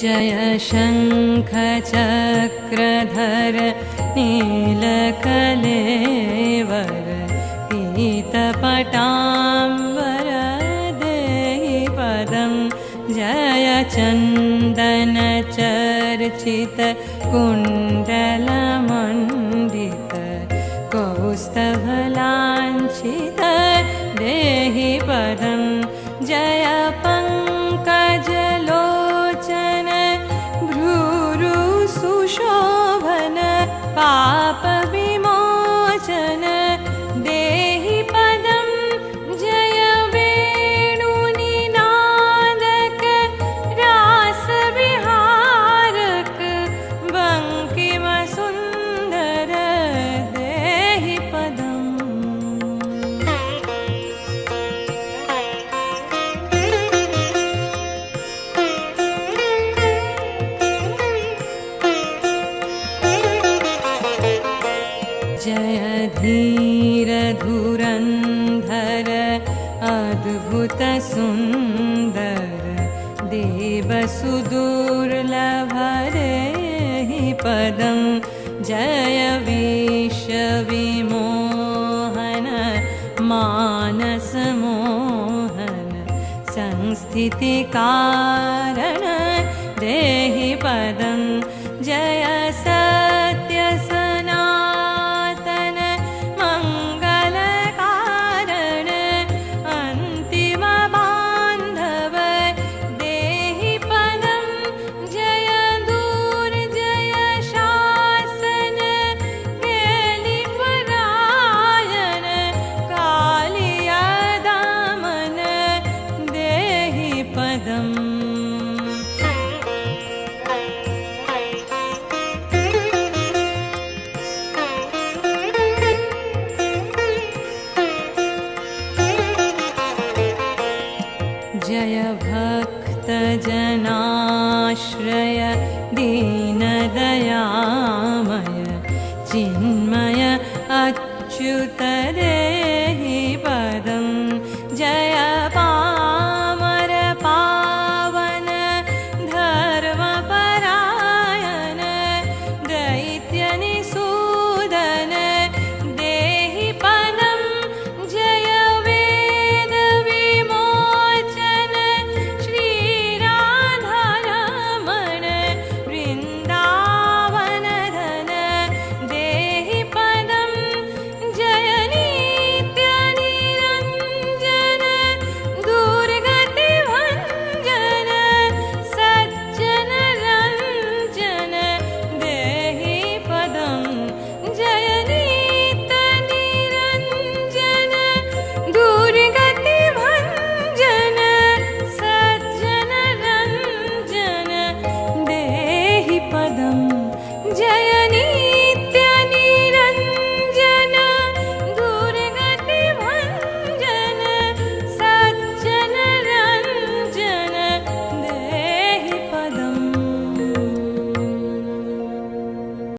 जय शङ्खचक्रधर नीलकलेवर पीतपटाम्बर देहि पदं जय चन्दनचर्चित कुण्डलमण्डित कौस्तभलाञ्छित देहि पदं जय पङ्कजलोचन भ्रूरु सुशोभन पापविमोचन देहि पदं जय वेणुनिनादक रासविहारक बङ्किमसुन्दर देहि पदम्। जय धीर धुरन्धर अद्भुत सुन्दर देवसुदुर्लभ देहि पदं जय विश्वविमोहन मानसमोहन संस्थितिकारण देहि पदं जय सत्यसनातन मङ्गलकारण अन्तिम बान्धव देहि पदं जय दुर्जय शासन केलिपरायण कालिया दमन देहि पदम्। जय भक्तजनाश्रय दीनदयामय चिन्ता